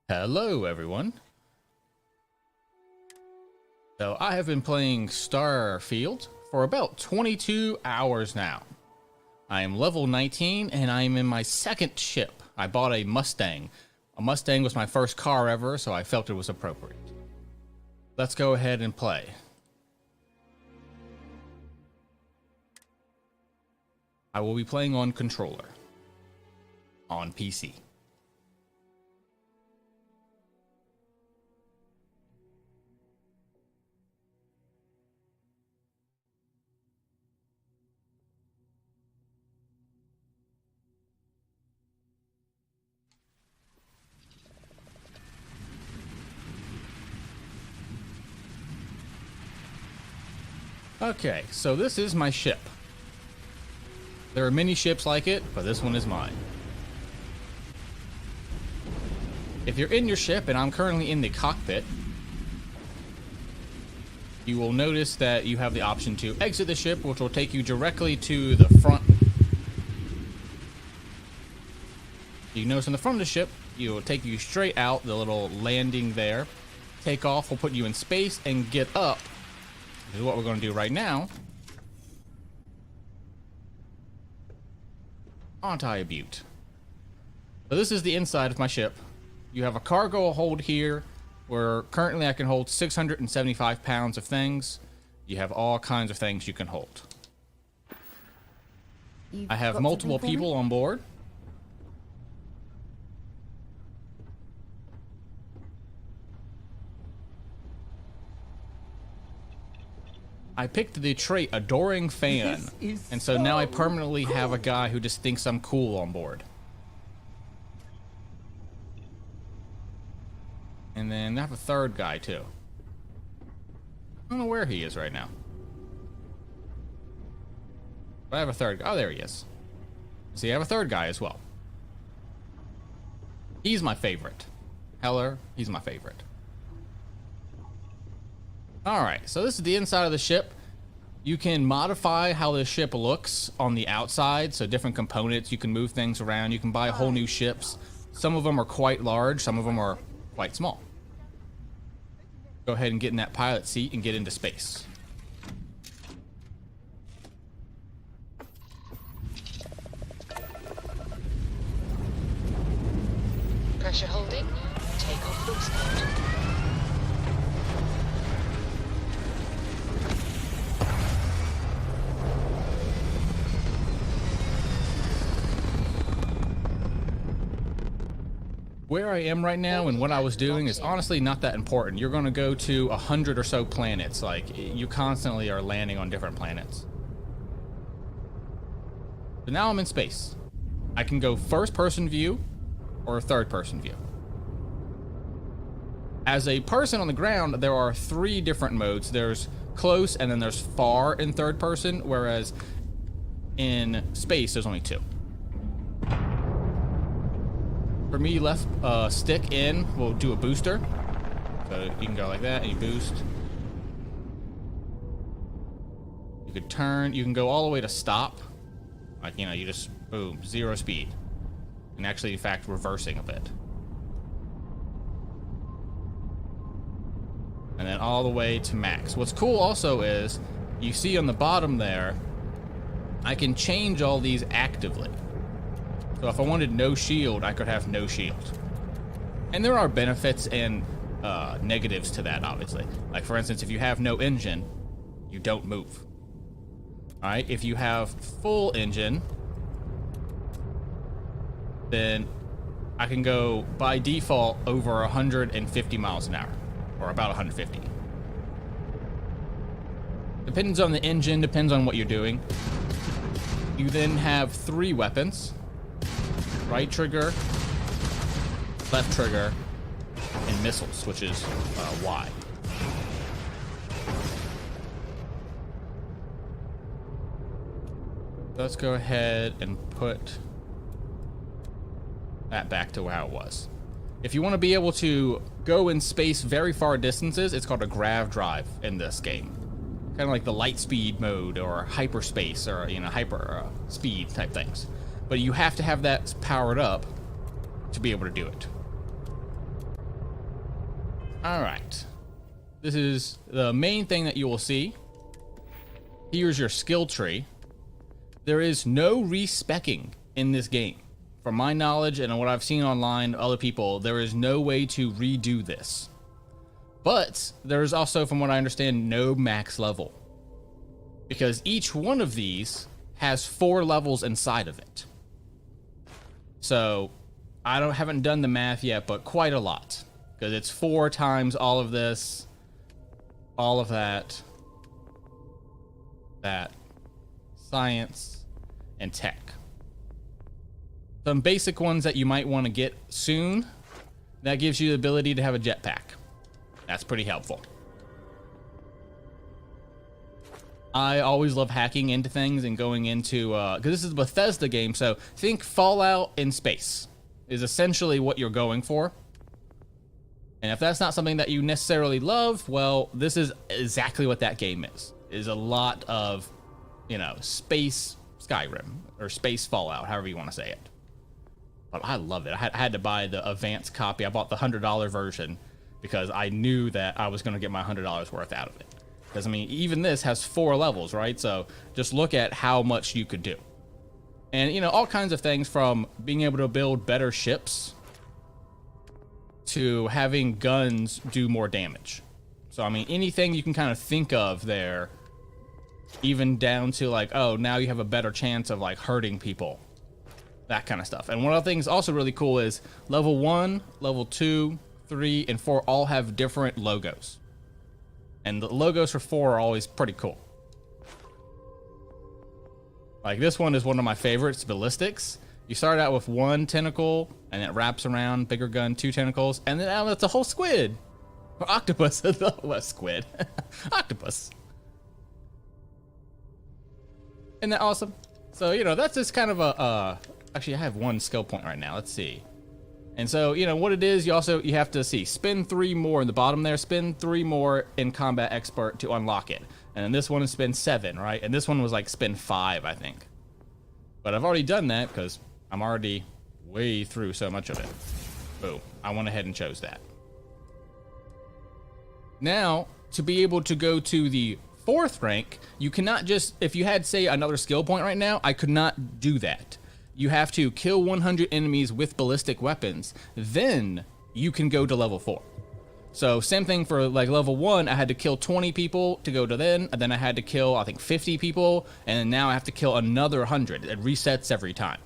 Hello, everyone. So I have been playing Starfield for about 22 hours now. I am level 19 and I am in my second ship. I bought a Mustang. A Mustang was my first car ever, so I felt it was appropriate. Let's go ahead and play. I will be playing on controller. On PC. Okay, so this is my ship. There are many ships like it, but this one is mine. If you're in your ship, and I'm currently in the cockpit, you will notice that you have the option to exit the ship, which will take you directly to the front. You notice in the front of the ship, it will take you straight out, the little landing there. Take off will put you in space, and get up. This is what we're going to do right now. Anti Butte. So this is the inside of my ship. You have a cargo hold here, where currently I can hold 675 pounds of things. You have all kinds of things you can hold. I have multiple people on board. I picked the trait Adoring Fan, and so now I permanently have a guy who just thinks I'm cool on board. And then I have a third guy too. I don't know where he is right now. But I have a third guy. Oh, there he is. See, I have a third guy as well. He's my favorite. Heller, he's my favorite. Alright, so this is the inside of the ship. You can modify how the ship looks on the outside, so different components, you can move things around, you can buy whole new ships. Some of them are quite large, some of them are quite small. Go ahead and get in that pilot seat and get into space. Pressure holding. Take off full speed. Where I am right now and what I was doing is honestly not that important. You're going to go to 100 or so planets. Like, you constantly are landing on different planets. So now I'm in space. I can go first-person view or third-person view. As a person on the ground, there are 3 different modes. There's close and then there's far in third person, whereas in space there's only 2. For me, left stick in will do a booster. So you can go like that and you boost. You could turn, you can go all the way to stop. Like, you know, you just, boom, 0 speed. And actually, in fact, reversing a bit. And then all the way to max. What's cool also is, you see on the bottom there, I can change all these actively. So if I wanted no shield, I could have no shield. And there are benefits and negatives to that, obviously. Like, for instance, if you have no engine, you don't move. Alright, if you have full engine, then I can go, by default, over 150 miles an hour. Or about 150. Depends on the engine, depends on what you're doing. You then have 3 weapons. Right trigger, left trigger, and missiles, which is Y. Let's go ahead and put that back to how it was. If you want to be able to go in space very far distances, it's called a grav drive in this game. Kind of like the light speed mode or hyperspace or, you know, hyper speed type things. But you have to have that powered up to be able to do it. All right. This is the main thing that you will see. Here's your skill tree. There is no respecking in this game. From my knowledge and what I've seen online, other people, there is no way to redo this. But there is also, from what I understand, no max level. Because each one of these has 4 levels inside of it. So I haven't done the math yet, but quite a lot. Because it's 4 times all of this, all of that, science, and tech. Some basic ones that you might want to get soon. That gives you the ability to have a jetpack. That's pretty helpful. I always love hacking into things and going into, because this is a Bethesda game, so think Fallout in space is essentially what you're going for. And if that's not something that you necessarily love, well, this is exactly what that game is. Is a lot of, space Skyrim or space Fallout, however you want to say it. But I love it. I had to buy the advanced copy. I bought the $100 version because I knew that I was going to get my $100 worth out of it. Because, even this has 4 levels, right? So just look at how much you could do. And, all kinds of things from being able to build better ships to having guns do more damage. So, anything you can kind of think of there, even down to like, oh, now you have a better chance of like hurting people. That kind of stuff. And one of the things also really cool is level 1, level 2, 3, and 4 all have different logos. And the logos for 4 are always pretty cool. Like this one is one of my favorites, ballistics. You start out with 1 tentacle, and it wraps around, bigger gun, 2 tentacles, and then now it's a whole squid. Or octopus. What, squid? Octopus. Isn't that awesome? So, that's just kind of a, actually I have 1 skill point right now. Let's see. And so, what it is, you have to see, spin 3 more in the bottom there, spin 3 more in Combat Expert to unlock it. And then this one is spin 7, right? And this one was like spin 5, I think. But I've already done that because I'm already way through so much of it. Boom. I went ahead and chose that. Now, to be able to go to the 4th rank, you cannot just, if you had, say, another skill point right now, I could not do that. You have to kill 100 enemies with ballistic weapons. Then you can go to level 4. So same thing for like level 1, I had to kill 20 people to go to then, and then I had to kill, I think, 50 people, and now I have to kill another 100. It resets every time.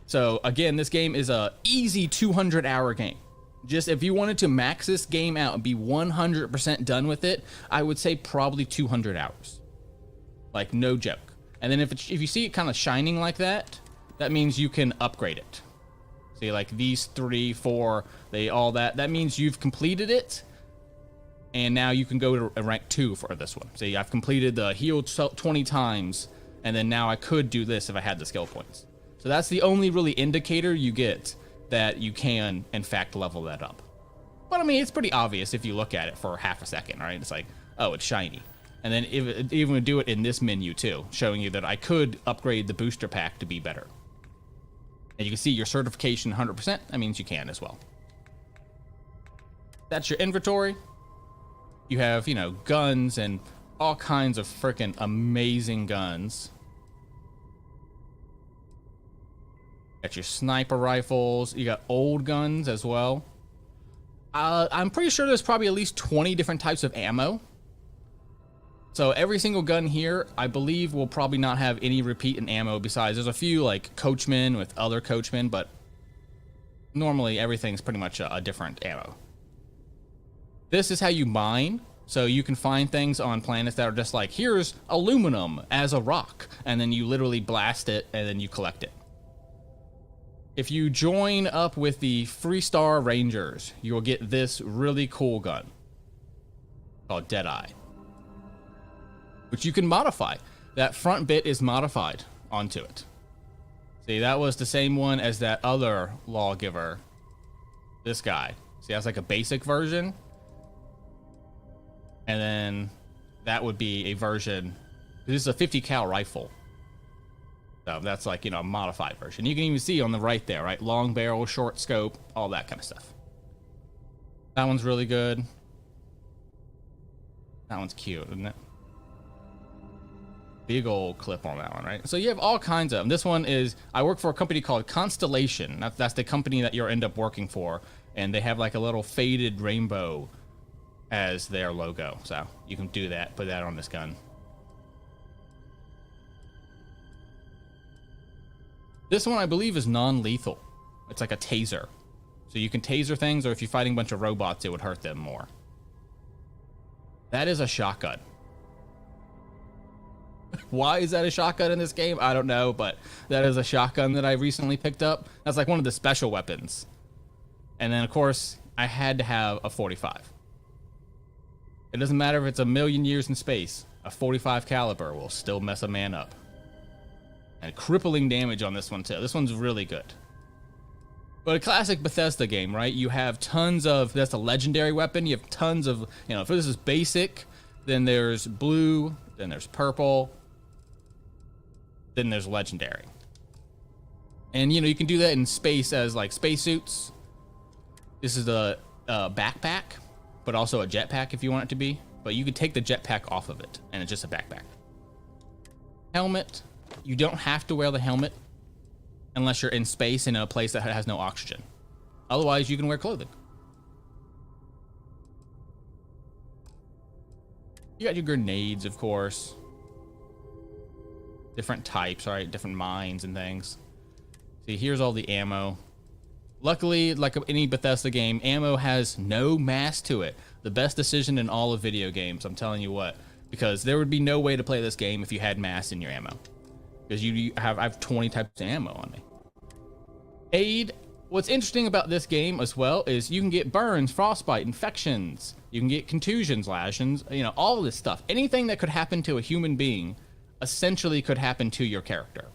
So again, this game is a easy 200-hour game. Just if you wanted to max this game out and be 100% done with it, I would say probably 200 hours. Like, no joke. And then if you see it kind of shining like that, that means you can upgrade it. See, like these 3, 4, that means you've completed it. And now you can go to a rank 2 for this one. See, I've completed the heal 20 times, and then now I could do this if I had the skill points. So that's the only really indicator you get that you can, in fact, level that up. But it's pretty obvious if you look at it for half a second, right? It's like, oh, it's shiny. And then it even would do it in this menu too, showing you that I could upgrade the booster pack to be better. And you can see your certification 100%. That means you can as well. That's your inventory. You have, guns and all kinds of freaking amazing guns. Got your sniper rifles. You got old guns as well. I'm pretty sure there's probably at least 20 different types of ammo. So every single gun here, I believe, will probably not have any repeat in ammo besides there's a few like coachmen with other coachmen, but normally everything's pretty much a different ammo. This is how you mine. So you can find things on planets that are just like, here's aluminum as a rock, and then you literally blast it and then you collect it. If you join up with the Freestar Rangers, you will get this really cool gun called Deadeye, which you can modify. That front bit is modified onto it. See, that was the same one as that other lawgiver. This guy. See, that's like a basic version. And then that would be a version. This is a 50 cal rifle. So that's like, a modified version. You can even see on the right there, right? Long barrel, short scope, all that kind of stuff. That one's really good. That one's cute, isn't it? Big old clip on that one, right? So you have all kinds of them. This one is, I work for a company called Constellation. That's the company that you'll end up working for. And they have like a little faded rainbow as their logo. So you can do that, put that on this gun. This one, I believe, is non-lethal. It's like a taser. So you can taser things, or if you're fighting a bunch of robots, it would hurt them more. That is a shotgun. Why is that a shotgun in this game? I don't know, but that is a shotgun that I recently picked up. That's like one of the special weapons. And then, of course, I had to have a 45. It doesn't matter if it's a million years in space. A 45 caliber will still mess a man up. And crippling damage on this one, too. This one's really good. But a classic Bethesda game, right? You have tons of, that's a legendary weapon. You have tons of, you know, if this is basic, then there's blue, then there's purple, then there's legendary. And, you know, you can do that in space as like spacesuits. This is a backpack, but also a jetpack if you want it to be. But you could take the jetpack off of it, and it's just a backpack. Helmet. You don't have to wear the helmet unless you're in space in a place that has no oxygen. Otherwise, you can wear clothing. You got your grenades, of course. Different types, right? Different mines and things. See, here's all the ammo. Luckily, like any Bethesda game, ammo has no mass to it. The best decision in all of video games, I'm telling you what. Because there would be no way to play this game if you had mass in your ammo. Because I have 20 types of ammo on me. Aid. What's interesting about this game as well is you can get burns, frostbite, infections. You can get contusions, lashings, you know, all of this stuff. Anything that could happen to a human being essentially could happen to your character.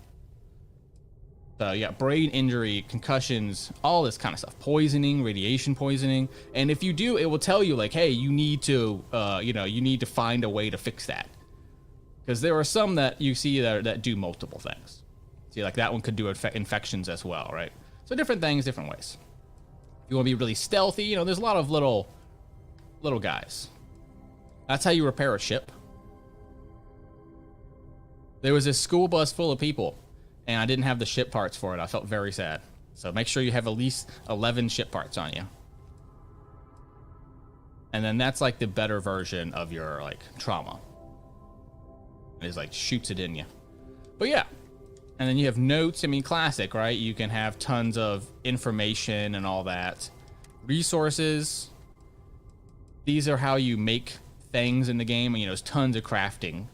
So yeah, brain injury, concussions, all this kind of stuff. Poisoning, radiation poisoning. And if you do, it will tell you like, hey, you need to, you know, you need to find a way to fix that. Because there are some that you see that do multiple things. See, like that one could do infections as well, right? So different things, different ways. If you want to be really stealthy, you know, there's a lot of little guys. That's how you repair a ship. There was this school bus full of people, and I didn't have the ship parts for it. I felt very sad. So make sure you have at least 11 ship parts on you. And then that's like the better version of your like trauma. It's like shoots it in you. But yeah. And then you have notes. I mean, classic, right? You can have tons of information and all that. Resources. These are how you make things in the game. You know, there's tons of crafting.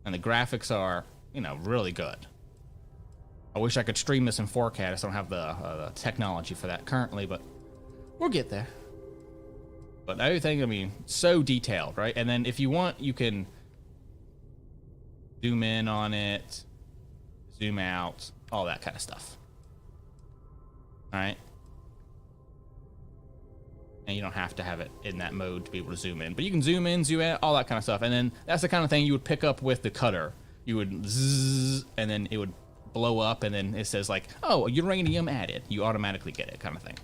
And the graphics are, you know, really good. I wish I could stream this in 4K. I just don't have the technology for that currently, but we'll get there. But everything, I mean, so detailed, right? And then if you want, you can zoom in on it, zoom out, all that kind of stuff. All right. And you don't have to have it in that mode to be able to zoom in, but you can zoom in, zoom out, all that kind of stuff. And then that's the kind of thing you would pick up with the cutter. You would zzz, and then it would blow up, and then it says like, oh, uranium added. You automatically get it, kind of thing.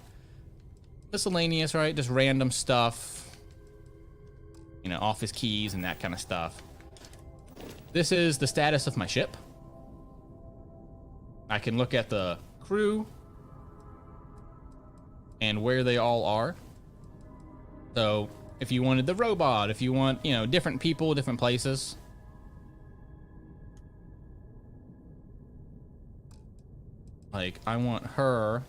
Miscellaneous, right? Just random stuff. You know, office keys and that kind of stuff. This is the status of my ship. I can look at the crew and where they all are. So if you wanted the robot, if you want, you know, different people, different places. Like, I want her.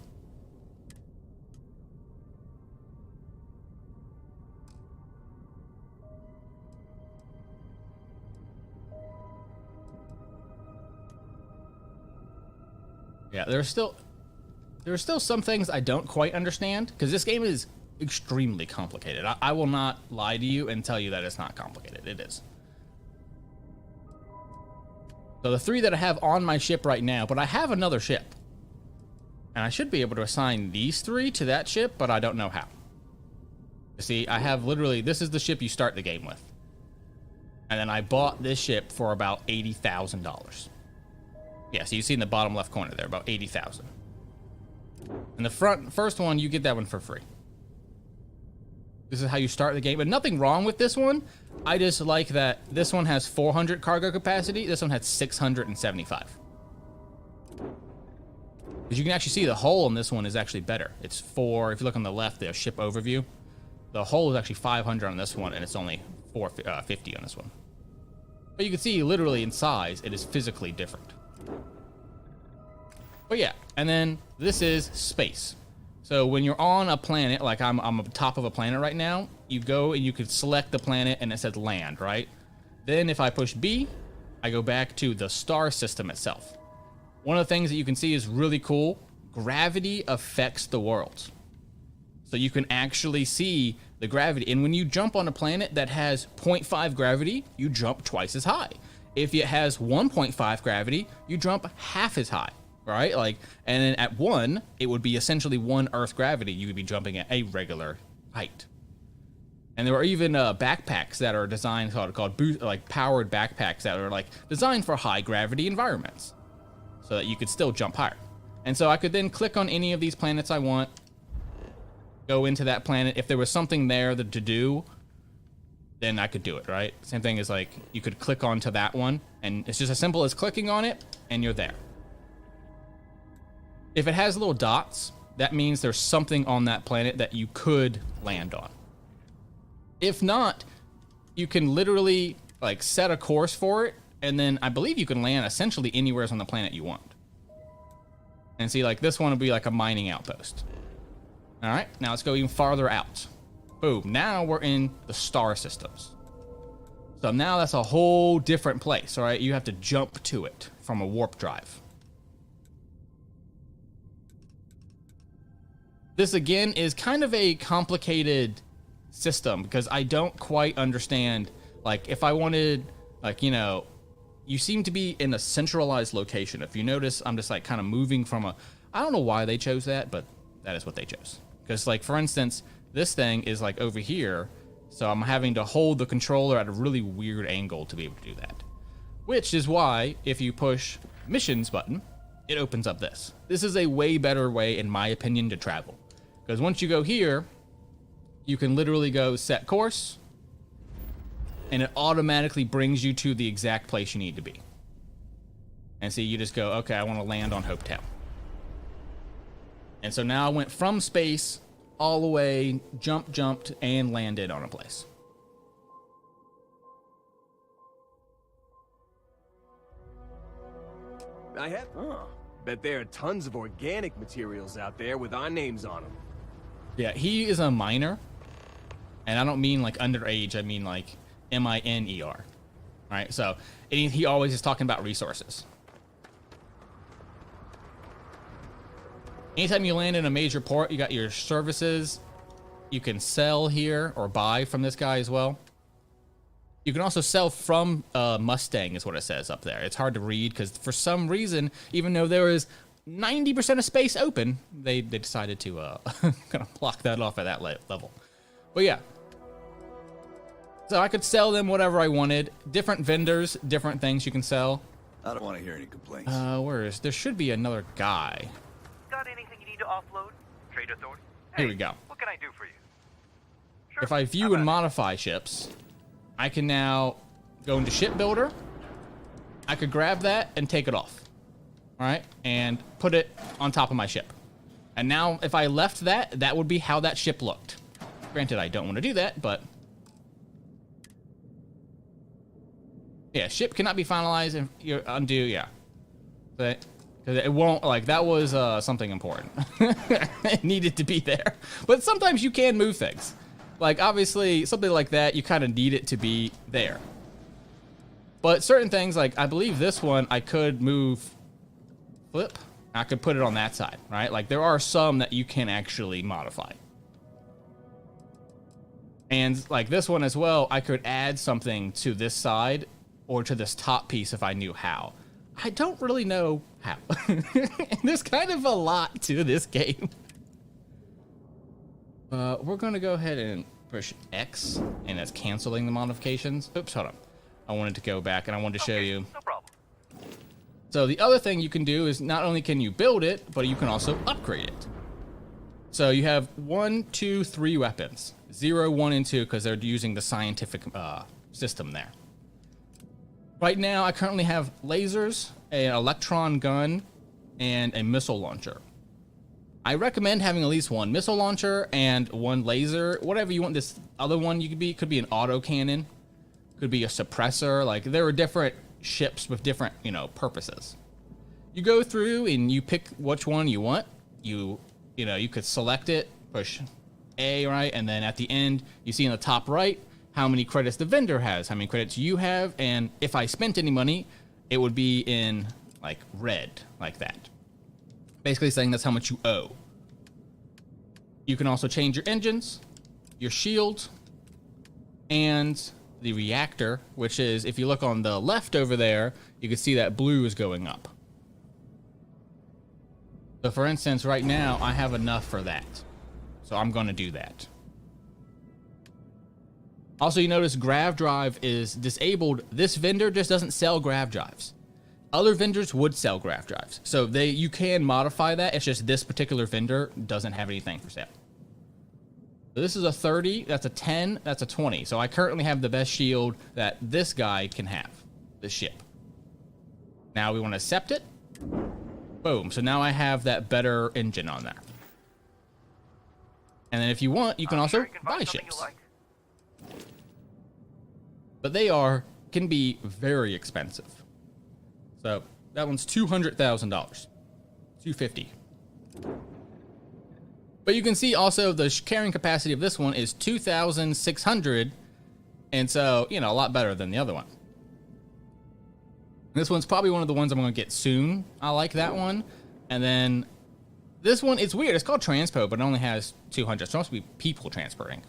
Yeah, there are still some things I don't quite understand, because this game is extremely complicated. I will not lie to you and tell you that it's not complicated. It is. So the 3 that I have on my ship right now, but I have another ship. And I should be able to assign these 3 to that ship, but I don't know how. You see, I have literally, this is the ship you start the game with. And then I bought this ship for about $80,000. Yeah, so you see in the bottom left corner there, about 80,000. And the first one, you get that one for free. This is how you start the game, but nothing wrong with this one. I just like that this one has 400 cargo capacity. This one has 675. Because you can actually see the hull on this one is actually better. It's 4, if you look on the left, the ship overview. The hull is actually 500 on this one, and it's only 450 on this one. But you can see literally in size, it is physically different. But yeah, and then this is space. So when you're on a planet, like I'm on top of a planet right now, you go and you could select the planet and it says land, right? Then if I push B, I go back to the star system itself. One of the things that you can see is really cool. Gravity affects the worlds. So you can actually see the gravity. And when you jump on a planet that has 0.5 gravity, you jump twice as high. If it has 1.5 gravity, you jump half as high. Right? Like, and then at 1, it would be essentially 1 Earth gravity. You would be jumping at a regular height. And there are even backpacks that are designed called like powered backpacks that are like designed for high gravity environments, so that you could still jump higher. And so I could then click on any of these planets I want, go into that planet. If there was something there to do, then I could do it. Right? Same thing as like you could click onto that one, and it's just as simple as clicking on it, and you're there. If it has little dots, that means there's something on that planet that you could land on. If not, you can literally like set a course for it, and then I believe you can land essentially anywhere on the planet you want. And see, like this one would be like a mining outpost. All right, now let's go even farther out. Boom, now we're in the star systems. So now that's a whole different place, all right? You have to jump to it from a warp drive. This again is kind of a complicated system because I don't quite understand, like if I wanted, like, you know, you seem to be in a centralized location. If you notice, I'm just like kind of moving from I don't know why they chose that, but that is what they chose. Because like, for instance, this thing is like over here. So I'm having to hold the controller at a really weird angle to be able to do that. Which is why if you push missions button, it opens up this. This is a way better way, in my opinion, to travel. Because once you go here, you can literally go set course, and it automatically brings you to the exact place you need to be. And so you just go, okay, I want to land on Hopetown. And so now I went from space all the way, jumped, and landed on a place. Bet there are tons of organic materials out there with our names on them. Yeah, he is a miner, and I don't mean like underage, I mean like M-I-N-E-R. Right, so he always is talking about resources. Anytime you land in a major port, you got your services. You can sell here or buy from this guy as well. You can also sell from Mustang is what it says up there. It's hard to read because for some reason, even though there is 90% of space open, they decided to kind of block that off at that level. But yeah. So I could sell them whatever I wanted. Different vendors, different things you can sell. I don't want to hear any complaints. There should be another guy. Got anything you need to offload? Trade authority? Here we go. What can I do for you? Sure. If I view and modify ships, I can now go into ship builder. I could grab that and take it off. All right, and put it on top of my ship. And now if I left that, that would be how that ship looked. Granted, I don't want to do that, but yeah, ship cannot be finalized and you undo, yeah. But because it won't, like, that was something important. It needed to be there. But sometimes you can move things. Like, obviously, something like that, you kind of need it to be there. But certain things, like, I believe this one, I could move, flip. I could put it on that side, right? Like, there are some that you can actually modify. And, like, this one as well, I could add something to this side or to this top piece if I knew how. I don't really know how. There's kind of a lot to this game. We're going to go ahead and push X, and that's canceling the modifications. Oops, hold on. I wanted to go back, and I wanted to show you. No problem. So the other thing you can do is not only can you build it, but you can also upgrade it. So you have 1, 2, 3 weapons. 0, 1, and 2 because they're using the scientific system there. Right now, I currently have lasers, an electron gun, and a missile launcher. I recommend having at least one missile launcher and one laser. Whatever you want this other one you could be an auto cannon, could be a suppressor. Like there are different ships with different, purposes. You go through and you pick which one you want. You could select it, push A, right? And then at the end, you see in the top right how many credits the vendor has, how many credits you have, and if I spent any money, it would be in like red, like that. Basically saying that's how much you owe. You can also change your engines, your shield, and the reactor, which is, if you look on the left over there, you can see that blue is going up. So for instance, right now, I have enough for that. So I'm going to do that. Also, you notice grav drive is disabled. This vendor just doesn't sell grav drives. Other vendors would sell grav drives. So you can modify that. It's just this particular vendor doesn't have anything for sale. So this is a 30, that's a 10, that's a 20. So I currently have the best shield that this guy can have, this ship. Now we want to accept it. Boom. So now I have that better engine on there. And then if you want, you can also buy ships. But they can be very expensive. So that one's $200,000. $250,000. But you can see also the carrying capacity of this one is 2,600. And so, a lot better than the other one. This one's probably one of the ones I'm going to get soon. I like that one. And then this one, it's weird. It's called Transpo, but it only has 200. It's supposed to be people transporting.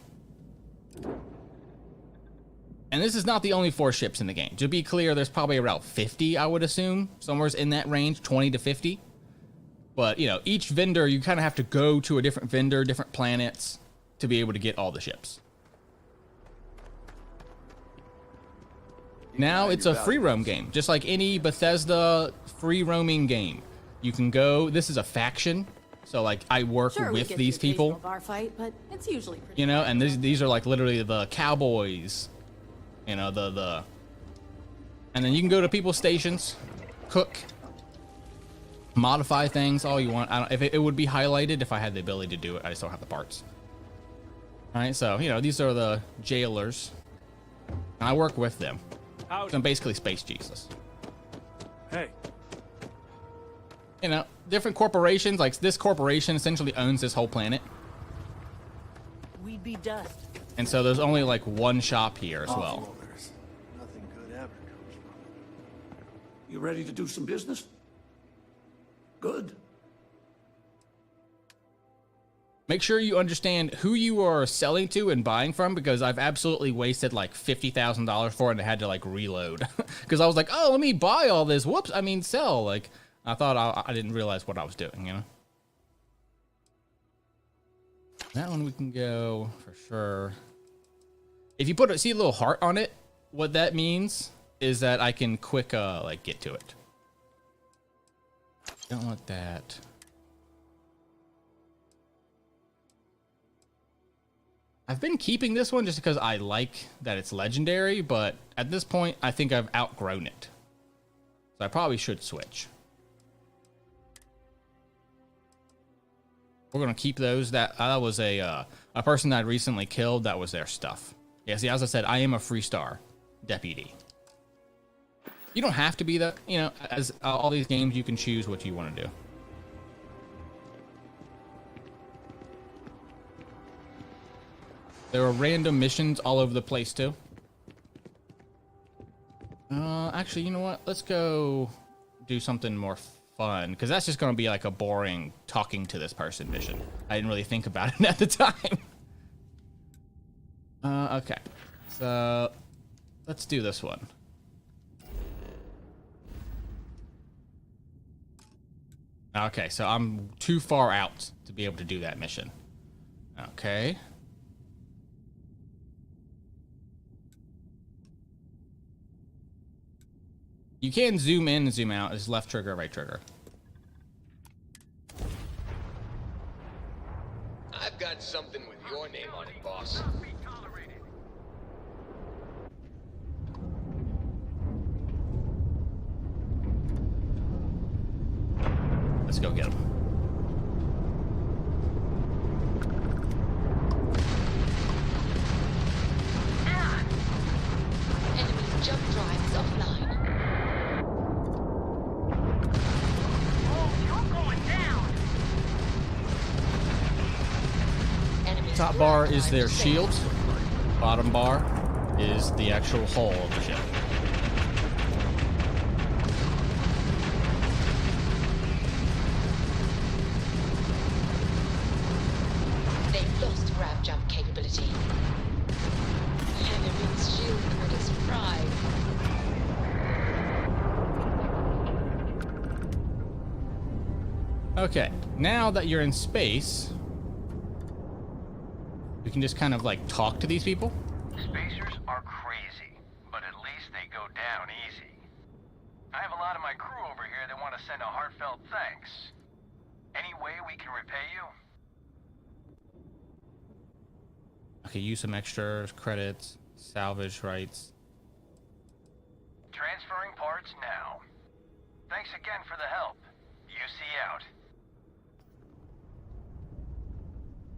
And this is not the only 4 ships in the game. To be clear, there's probably around 50, I would assume. Somewhere's in that range, 20 to 50. But, each vendor, you kind of have to go to a different vendor, different planets, to be able to get all the ships. Now it's a free roam game, just like any Bethesda free roaming game. You can go, this is a faction. So like I work with these people, bar fight, but it's usually pretty and these are like literally the cowboys, and then you can go to people's stations, cook, modify things all you want. If it would be highlighted if I had the ability to do it. I just don't have the parts. All right, so these are the jailers, and I work with them. So I'm basically Space Jesus. Hey. Different corporations, like this corporation essentially owns this whole planet. We'd be dust. And so there's only like one shop here as well. Nothing good ever comes from it. You ready to do some business? Good. Make sure you understand who you are selling to and buying from, because I've absolutely wasted like $50,000 for it and I had to like reload. Because I was like, oh, let me buy all this. Whoops, I mean sell. Like, I thought I didn't realize what I was doing, That one we can go for sure. If you see a little heart on it, what that means is that I can quick like get to it. Don't want that. I've been keeping this one just because I like that it's legendary, but at this point I think I've outgrown it. So I probably should switch. We're gonna keep those. That was a person that I recently killed. That was their stuff. Yeah, see, as I said, I am a 3-star deputy. You don't have to be that. As all these games, you can choose what you want to do. There are random missions all over the place too. Actually, you know what? Let's go do something more fun, because that's just going to be like a boring talking to this person mission. I didn't really think about it at the time. Okay, so let's do this one. Okay, so I'm too far out to be able to do that mission. Okay. You can zoom in and zoom out. It's left trigger, right trigger. got something with your name on it, boss. Let's go get him. Enemy jump drive is offline. Enemy Top bar is their shield. Bottom bar is the actual hull of the ship. They've lost grav jump capability. Enemy's shield grid is fried. Okay, now that you're in space, we can just kind of like talk to these people. Spacers are crazy, but at least they go down easy. I have a lot of my crew over here that want to send a heartfelt thanks. Any way we can repay you? Okay, use some extras, credits, salvage rights. Transferring parts now. Thanks again for the help. UC out.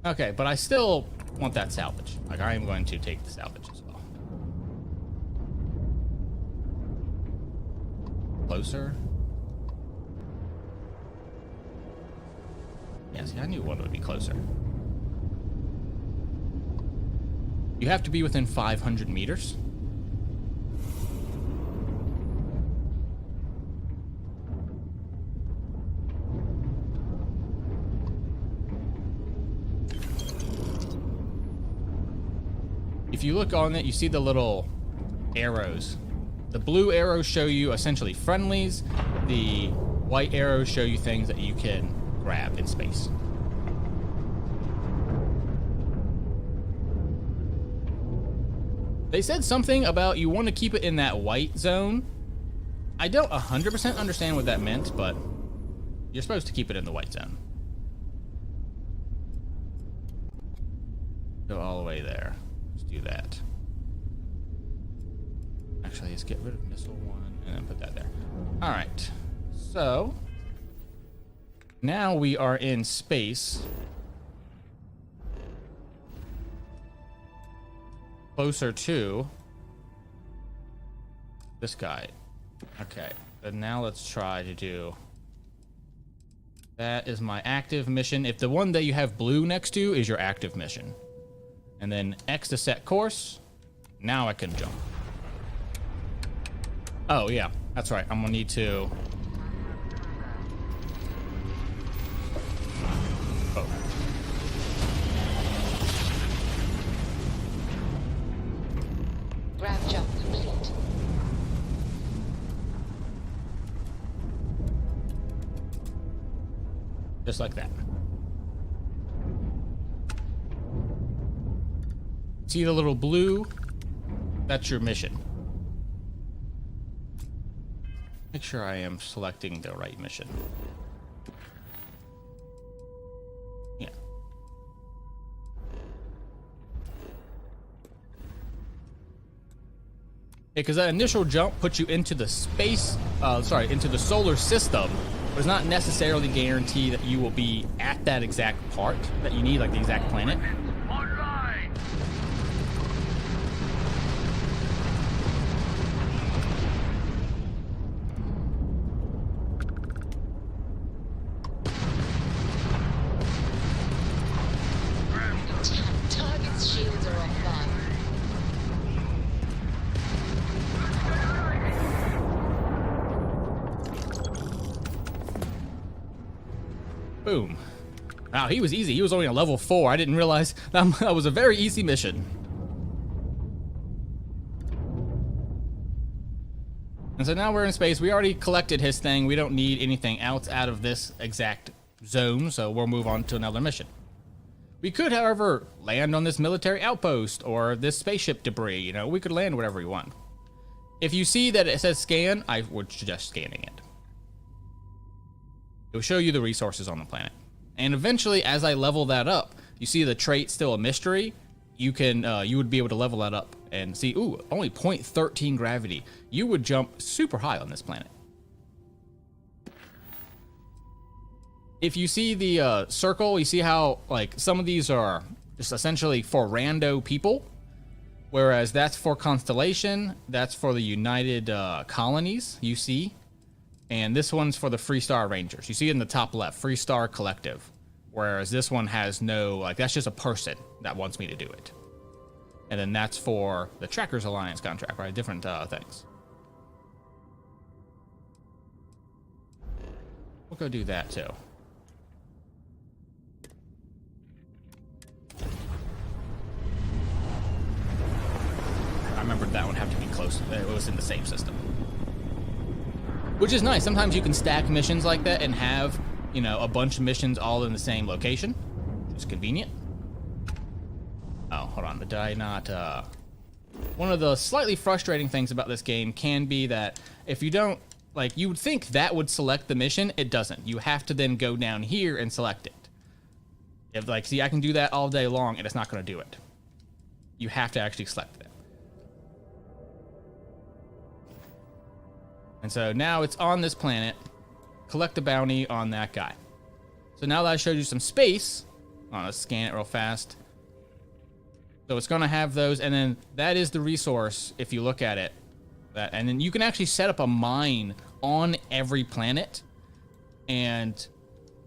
Okay, but I still want that salvage. Like, I am going to take the salvage as well. Closer. Yeah, see, I knew one would be closer. You have to be within 500 meters. If you look on it, you see the little arrows. The blue arrows show you essentially friendlies. The white arrows show you things that you can grab in space. They said something about you want to keep it in that white zone. I don't 100% understand what that meant, but you're supposed to keep it in the white zone. Go all the way there. Let's do that. Actually, let's get rid of missile one and then put that there. All right. So now we are in space. Closer to this guy. Okay. And now let's try to do... That is my active mission. If the one that you have blue next to is your active mission. And then X to set course. Now I can jump. Oh, yeah. That's right. I'm gonna need to... Oh. Grav jump complete. Just like that. See the little blue? That's your mission. Make sure I am selecting the right mission. Yeah. Because that initial jump puts you into the space, into the solar system, but it's not necessarily guaranteed that you will be at that exact part that you need, like the exact planet. Online! Target's shields are offline. Boom. Wow, he was easy. He was only a level 4. I didn't realize that was a very easy mission. And so now we're in space. We already collected his thing. We don't need anything else out of this exact zone, so we'll move on to another mission. We could, however, land on this military outpost or this spaceship debris. You know, we could land wherever we want. If you see that it says scan, I would suggest scanning it. It will show you the resources on the planet. And eventually, as I level that up, you see the trait still a mystery, you can you would be able to level that up and see, ooh, only 0.13 gravity. You would jump super high on this planet. If you see the circle, you see how like some of these are just essentially for rando people, whereas that's for Constellation, that's for the United Colonies, UC, and this one's for the Freestar Rangers. You see in the top left, Freestar Collective, whereas this one has no, like that's just a person that wants me to do it. And then that's for the Trackers Alliance contract, right? Different things. We'll go do that too. I remembered that one had to be close. It was in the same system. Which is nice. Sometimes you can stack missions like that and have, you know, a bunch of missions all in the same location. Which is convenient. Oh, hold on. Did I not... One of the slightly frustrating things about this game can be that if you don't... Like, you would think that would select the mission. It doesn't. You have to then go down here and select it. If, like, see, I can do that all day long, and it's not going to do it. You have to actually select that. And so now it's on this planet. Collect the bounty on that guy. So now that I showed you some space, let's scan it real fast. So it's going to have those, and then that is the resource if you look at it. And then you can actually set up a mine on every planet and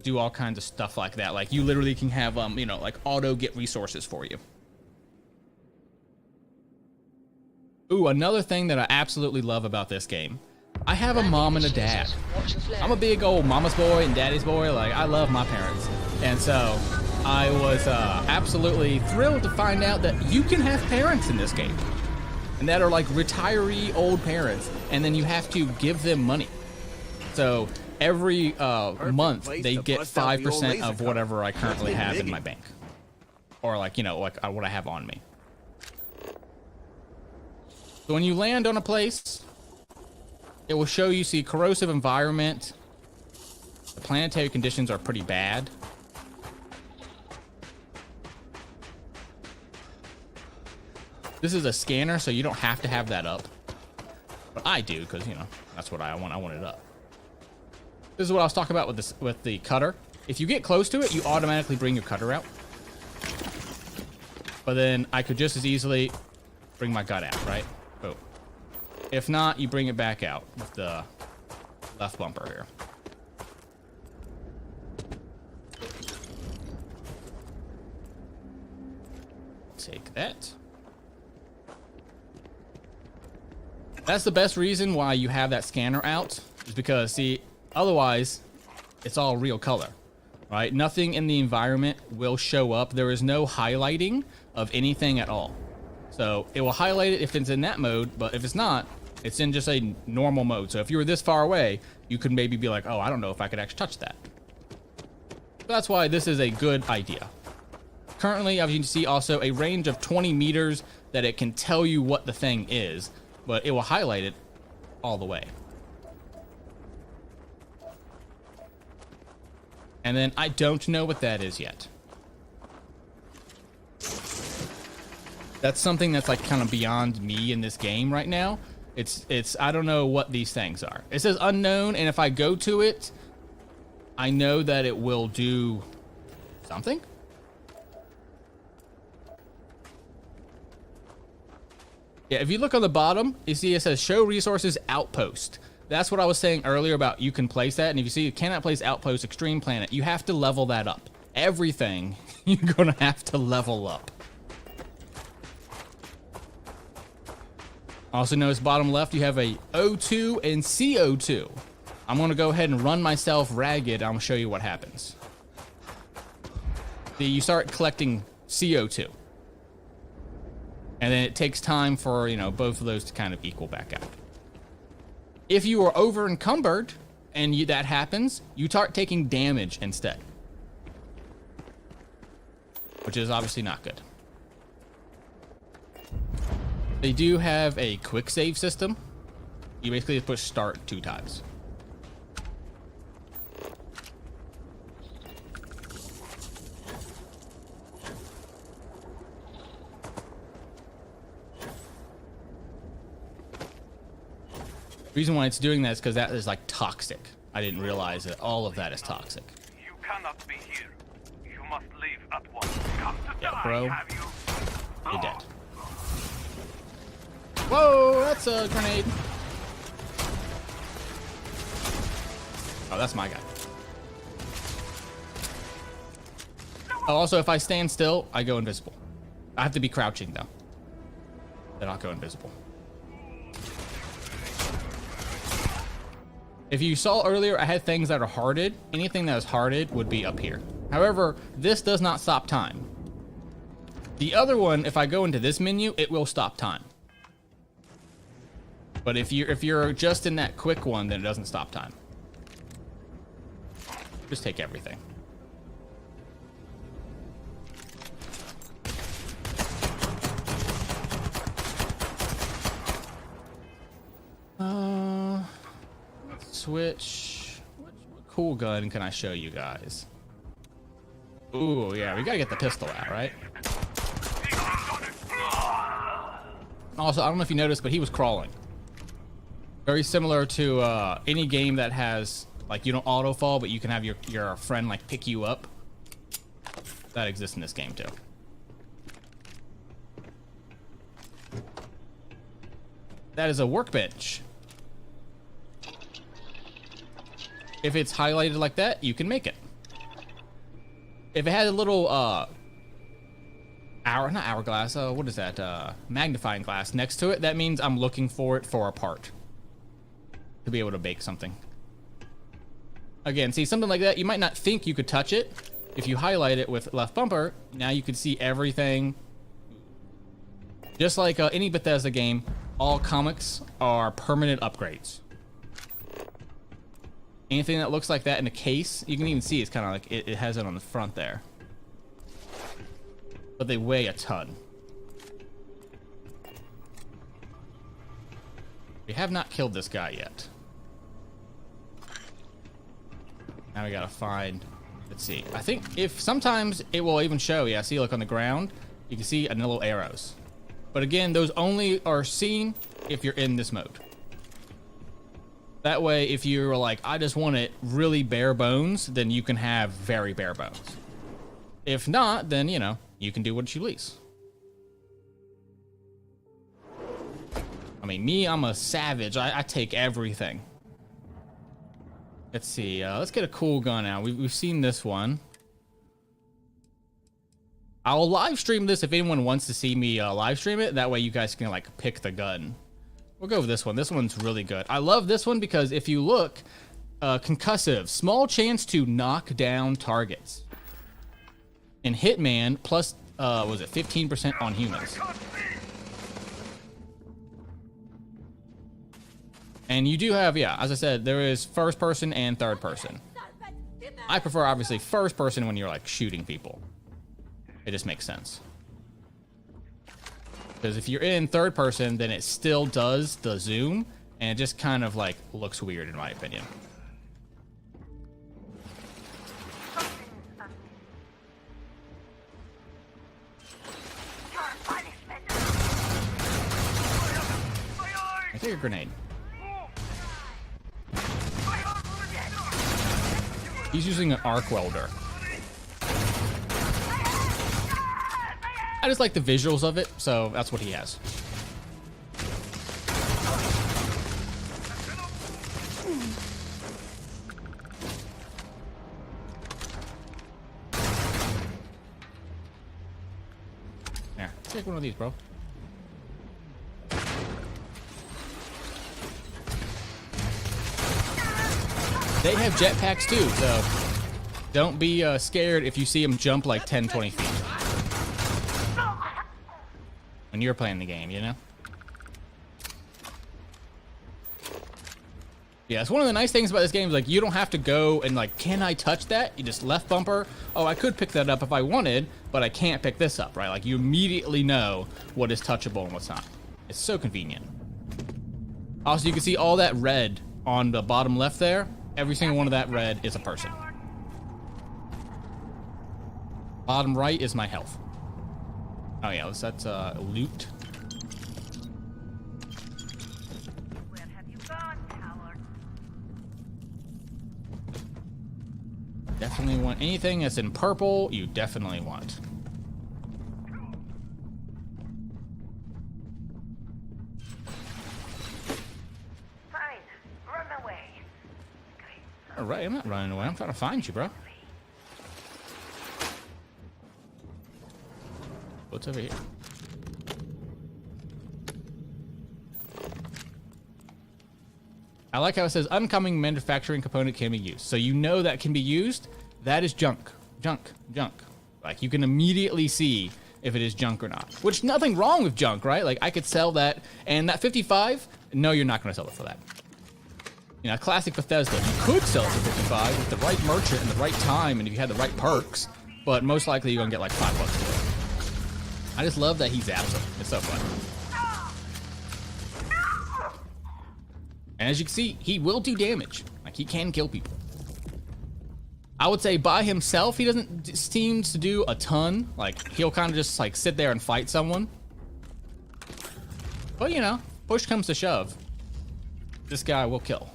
do all kinds of stuff like that. Like you literally can have, you know, like auto get resources for you. Ooh, another thing that I absolutely love about this game. I have a mom and a dad. I'm a big old mama's boy and daddy's boy. Like, I love my parents. And so I was absolutely thrilled to find out that you can have parents in this game. And that are like retiree old parents. And then you have to give them money. So every month they get 5% of whatever I currently have in my bank. Or like, you know, like what I have on me. So when you land on a place, it will show you, see, corrosive environment. The planetary conditions are pretty bad. This is a scanner, so you don't have to have that up. But I do, because, you know, that's what I want. I want it up. This is what I was talking about with this, with the cutter. If you get close to it, you automatically bring your cutter out. But then I could just as easily bring my gun out, right? Boom. If not, you bring it back out with the left bumper here. Take that. That's the best reason why you have that scanner out, is because, see, otherwise, it's all real color, right? Nothing in the environment will show up. There is no highlighting of anything at all. So it will highlight it if it's in that mode, but if it's not, it's in just a normal mode. So if you were this far away, you could maybe be like, oh, I don't know if I could actually touch that. That's why this is a good idea. Currently, as you can see, also a range of 20 meters that it can tell you what the thing is, but it will highlight it all the way. And then I don't know what that is yet. That's something that's like kind of beyond me in this game right now. It's I don't know what these things are. It says unknown, and if I go to it, I know that it will do something. Yeah, if you look on the bottom, you see it says show resources outpost. That's what I was saying earlier about you can place that, and if you see you cannot place outpost extreme planet, you have to level that up. Everything you're gonna have to level up. Also notice bottom left, you have a O2 and CO2. I'm gonna go ahead and run myself ragged. I'm gonna show you what happens. See, you start collecting CO2. And then it takes time for, you know, both of those to kind of equal back out. If you are over encumbered and that happens, you start taking damage instead. Which is obviously not good. They do have a quick save system. You basically just push start 2 times. Reason why it's doing that is because that is like toxic. I didn't realize that all of that is toxic. You cannot be here. You must leave at once. Come to Yeah, die, bro. have you? You're dead. Whoa, that's a grenade. Oh, that's my guy. Oh, also, if I stand still, I go invisible. I have to be crouching, though. Then I'll go invisible. If you saw earlier, I had things that are hearted. Anything that is hearted would be up here. However, this does not stop time. The other one, if I go into this menu, it will stop time. But if you're just in that quick one, then it doesn't stop time. Just take everything. Let's switch. What cool gun can I show you guys? Ooh, yeah, we gotta get the pistol out, right? Also, I don't know if you noticed, but he was crawling. Very similar to any game that has, like, you don't auto fall, but you can have your friend like pick you up. That exists in this game too. That is a workbench. If it's highlighted like that, you can make it. If it had a little not hourglass, what is that? Magnifying glass next to it, that means I'm looking for it for a part to be able to bake something. Again, see, something like that, you might not think you could touch it. If you highlight it with left bumper, now you can see everything. Just like any Bethesda game, all comics are permanent upgrades. Anything that looks like that in a case, you can even see it's kind of like it has it on the front there. But they weigh a ton. We have not killed this guy yet. Now we gotta find, let's see. I think if sometimes it will even show, yeah, see, like on the ground, you can see little arrows. But again, those only are seen if you're in this mode. That way, if you're like, I just want it really bare bones, then you can have very bare bones. If not, then, you know, you can do what you please. I mean, me, I'm a savage. I take everything. Let's see. Let's get a cool gun out. We've seen this one. I'll live stream this if anyone wants to see me live stream it. That way you guys can like pick the gun. We'll go with this one. This one's really good. I love this one because if you look, concussive, small chance to knock down targets. In Hitman, plus, was it 15% on humans? And you do have, yeah, as I said, there is first person and third person. I prefer, obviously, first person when you're, like, shooting people. It just makes sense. Because if you're in third person, then it still does the zoom, and it just kind of, like, looks weird, in my opinion. I take a grenade. He's using an arc welder. I just like the visuals of it, so that's what he has. Here, take one of these, bro. They have jetpacks too, so don't be scared if you see them jump like 10, 20 feet. When you're playing the game, you know? Yeah, it's one of the nice things about this game is like you don't have to go and like, can I touch that? You just left bumper. Oh, I could pick that up if I wanted, but I can't pick this up, right? Like you immediately know what is touchable and what's not. It's so convenient. Also, you can see all that red on the bottom left there. Every single one of that red is a person. Bottom right is my health. Oh yeah, that's loot. Where have you gone? Definitely want anything that's in purple, you definitely want. Fine. Run away. Alright, I'm not running away. I'm trying to find you, bro. What's over here? I like how it says upcoming manufacturing component can be used. So you know that can be used. That is junk. Junk. Junk. Like you can immediately see if it is junk or not. Which nothing wrong with junk, right? Like I could sell that, and that 55, no, you're not gonna sell it for that. You know, classic Bethesda. You could sell it for 55 with the right merchant and the right time and if you had the right perks, but most likely you're gonna get like $5 for it. I just love that he zaps him. It's so fun. And as you can see, he will do damage. Like, he can kill people. I would say by himself, he doesn't seem to do a ton. Like, he'll kind of just, like, sit there and fight someone. But, you know, push comes to shove. This guy will kill.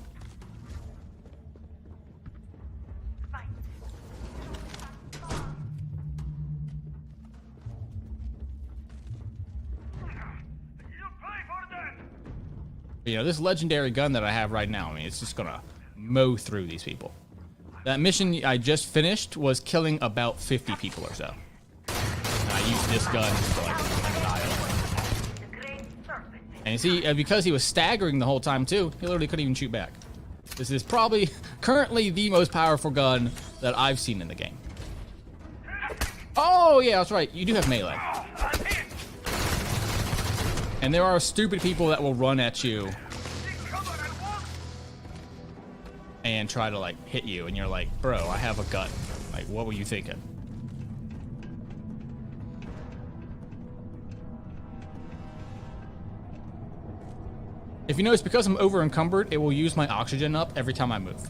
You know, this legendary gun that I have right now, I mean, it's just gonna mow through these people. That mission I just finished was killing about 50 people or so. And I used this gun to like annihilate. And you see, because he was staggering the whole time too, he literally couldn't even shoot back. This is probably currently the most powerful gun that I've seen in the game. Oh yeah, that's right, you do have melee. And there are stupid people that will run at you and try to like hit you, and you're like, bro, I have a gun. Like, what were you thinking? If you notice, because I'm over encumbered, it will use my oxygen up every time I move.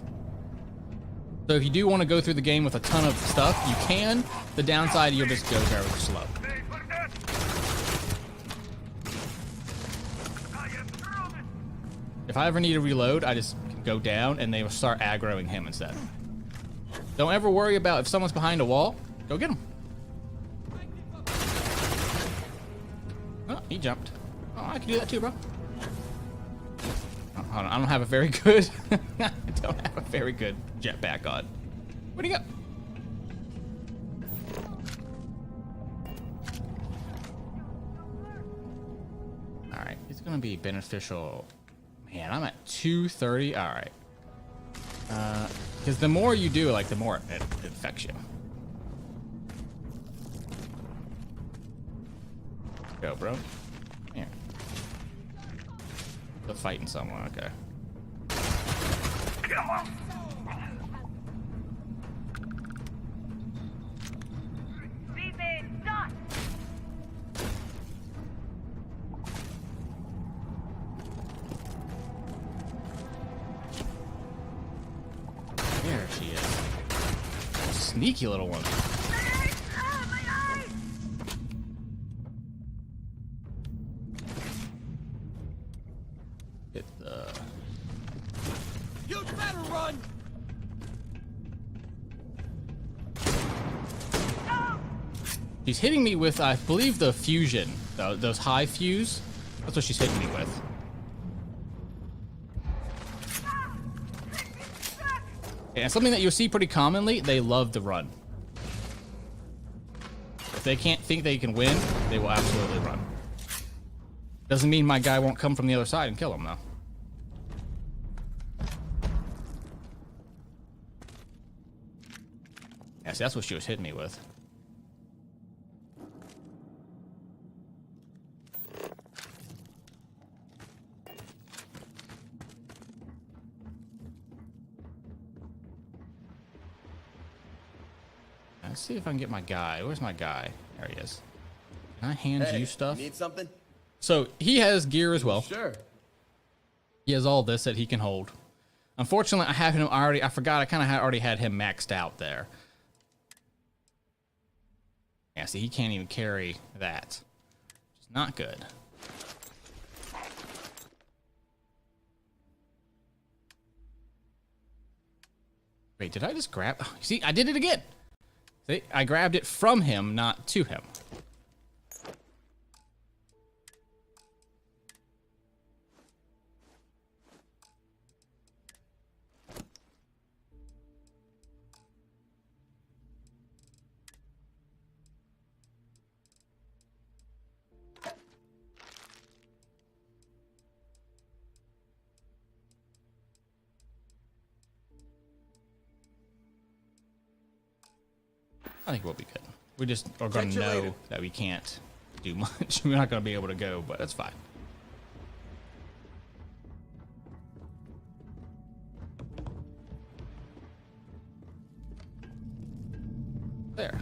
So if you do want to go through the game with a ton of stuff, you can. The downside, you'll just go very slow. If I ever need to reload, I just go down and they will start aggroing him instead. Don't ever worry about if someone's behind a wall. Go get him. Oh, he jumped. Oh, I can do that too, bro. Oh, hold on, I don't have a very good... I don't have a very good jetpack on. Where'd he go? Alright, it's gonna be beneficial... Man, I'm at 230. All right. Because the more you do, like, the more it affects you. Go, bro. Here. They're fighting someone. Okay. There she is. Sneaky little one. Hit the... You better run! She's hitting me with, I believe, the fusion. Those high fuse. That's what she's hitting me with. And something that you'll see pretty commonly, they love to run. If they can't think they can win, they will absolutely run. Doesn't mean my guy won't come from the other side and kill him, though. Yeah, see, that's what she was hitting me with. Let's see if I can get my guy. Where's my guy? There he is. Can I hand you stuff? Need something? So he has gear as well. Sure. He has all this that he can hold. Unfortunately, I have him already. I forgot. I kind of already had him maxed out there. Yeah, see, he can't even carry that. Which is not good. Wait, did I just grab? Oh, see, I did it again. See, I grabbed it from him, not to him. I think we'll be good. We just are going to know that we can't do much. We're not going to be able to go, but that's fine. There.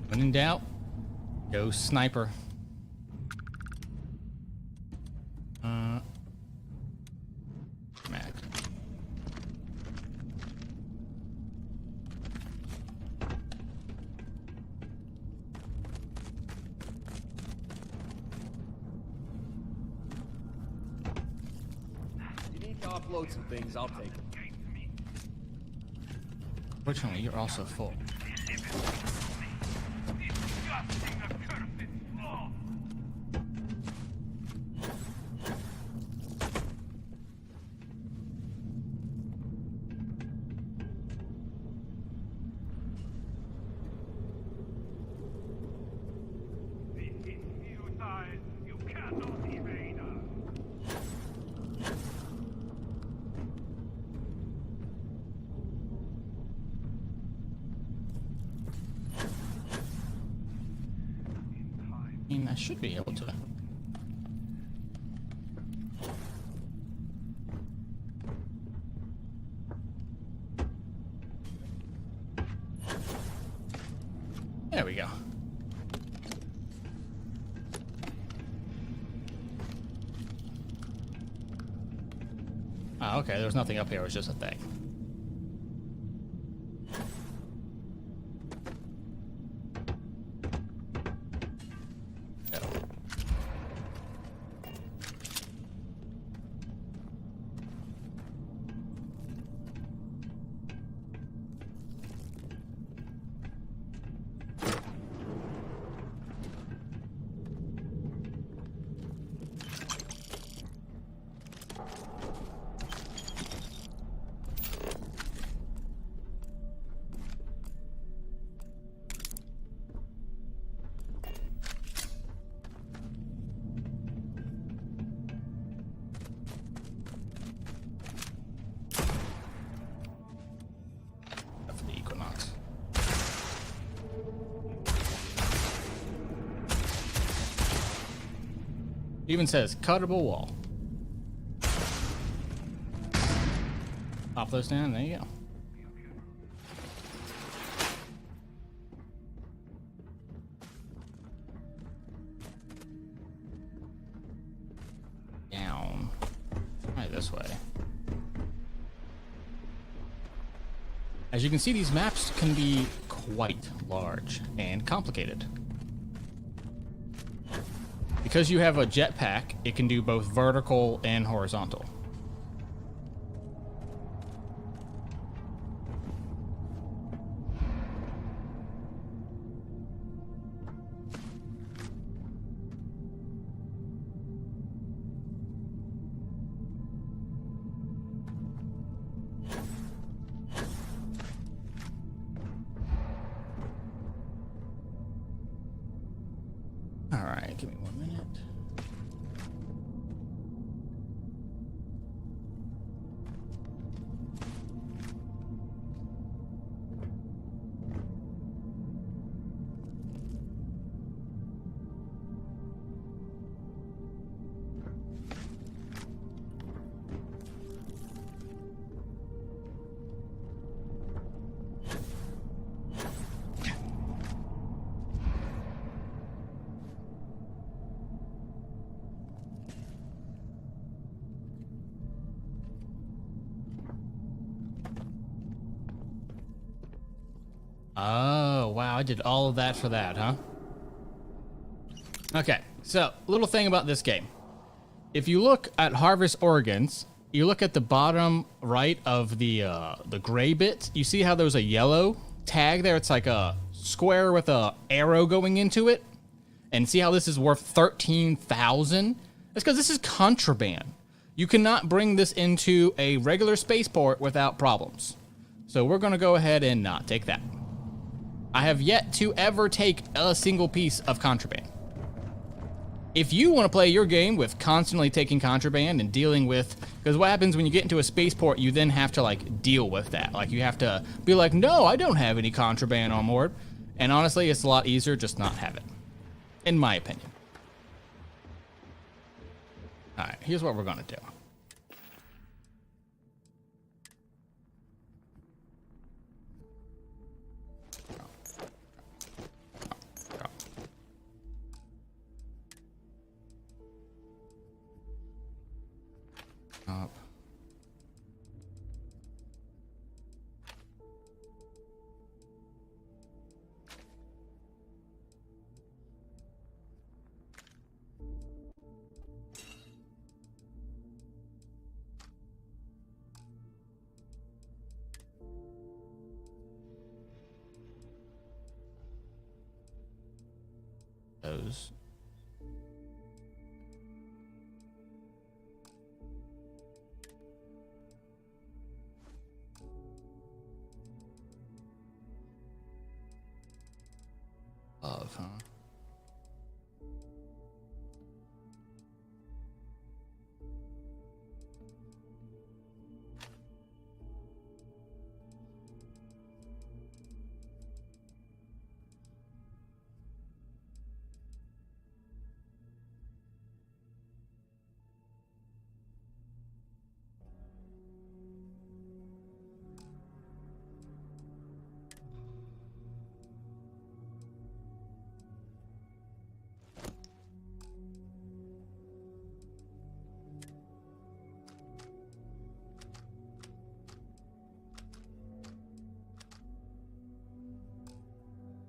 When in doubt, go sniper. Mac. You need to offload some things, I'll take them. Fortunately, you're also full. I mean, I should be able to. There we go. Ah, okay, there was nothing up here, it was just a thing. Even says cuttable wall. Pop those down, there you go. Down. Right, this way. As you can see, these maps can be quite large and complicated. Because you have a jetpack, it can do both vertical and horizontal. All right, give me 1 minute. Oh, wow. I did all of that for that, huh? Okay, so little thing about this game. If you look at harvest organs, you look at the bottom right of the gray bit, you see how there's a yellow tag there? It's like a square with a arrow going into it. And see how this is worth 13,000? That's because this is contraband. You cannot bring this into a regular spaceport without problems. So we're going to go ahead and not take that. I have yet to ever take a single piece of contraband. If you want to play your game with constantly taking contraband and dealing with, because what happens when you get into a spaceport, you then have to like deal with that. Like you have to be like, no, I don't have any contraband on board. And honestly, it's a lot easier just not have it, in my opinion. All right, here's what we're gonna do. Up. Those. Of, huh?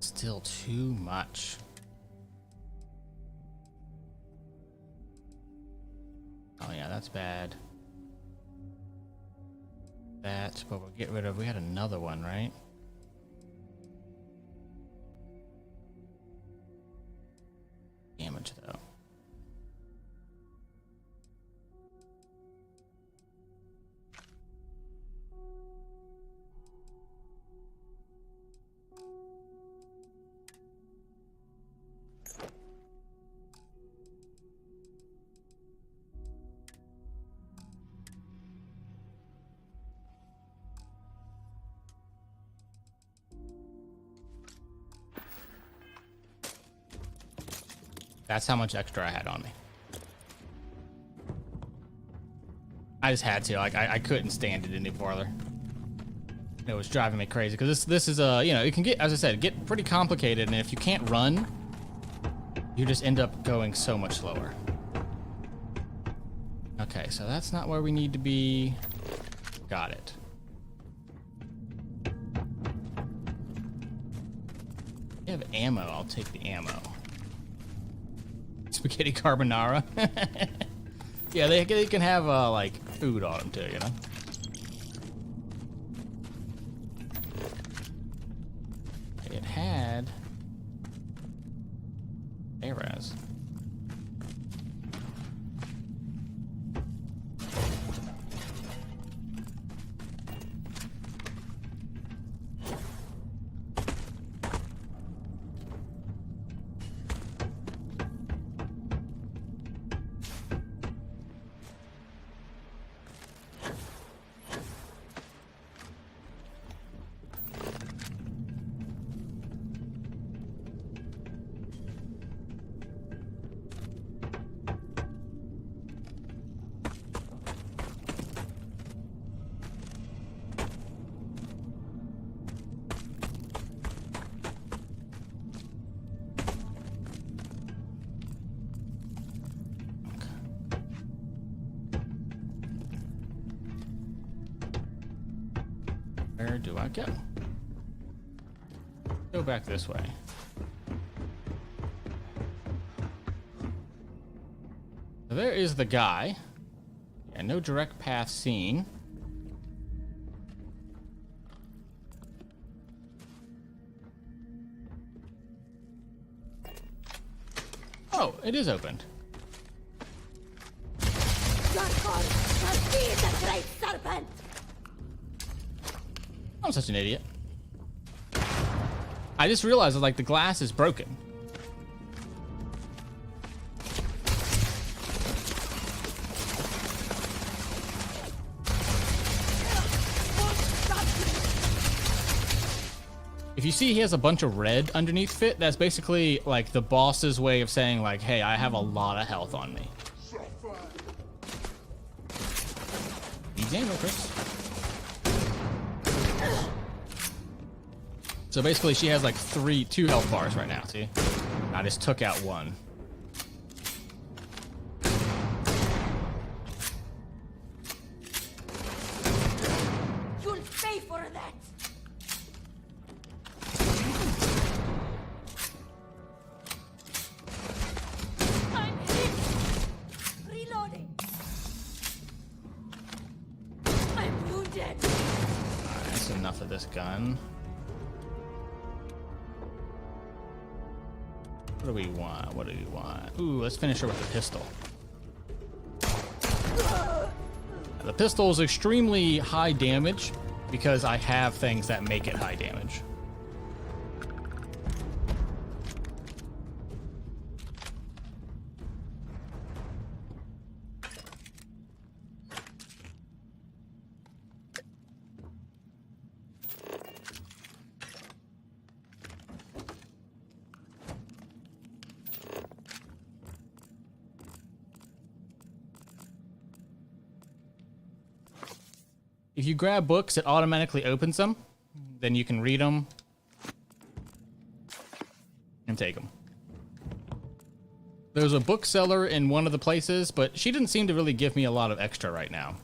Still too much. Oh yeah, that's bad. That, but we'll get rid of, we had another one, right? Damage though. That's how much extra I had on me. I just had to. Like, I couldn't stand it any farther. It was driving me crazy because this is you know, it can get, as I said, get pretty complicated, and if you can't run, you just end up going so much slower. Okay, so that's not where we need to be. Got it. If you have ammo, I'll take the ammo. Spaghetti carbonara. Yeah, they can have like food on them too, you know. It had arrows. Where do I go? go back this way. So there is the guy. Yeah, no direct path seen. Oh, it is opened. I'm such an idiot. I just realized that, like, the glass is broken. If you see he has a bunch of red underneath it, that's basically like the boss's way of saying, like, hey, I have a lot of health on me. Easy angle, Chris. So basically she has like 2 health bars right now, see? I just took out one. You'll pay for that. I'm hit. Reloading. I'm wounded. Alright, that's enough of this gun. What do we want? What do we want? Ooh, let's finish her with the pistol. The pistol is extremely high damage because I have things that make it high damage. If you grab books, it automatically opens them. Then you can read them and take them. There's a bookseller in one of the places, but she didn't seem to really give me a lot of extra right now.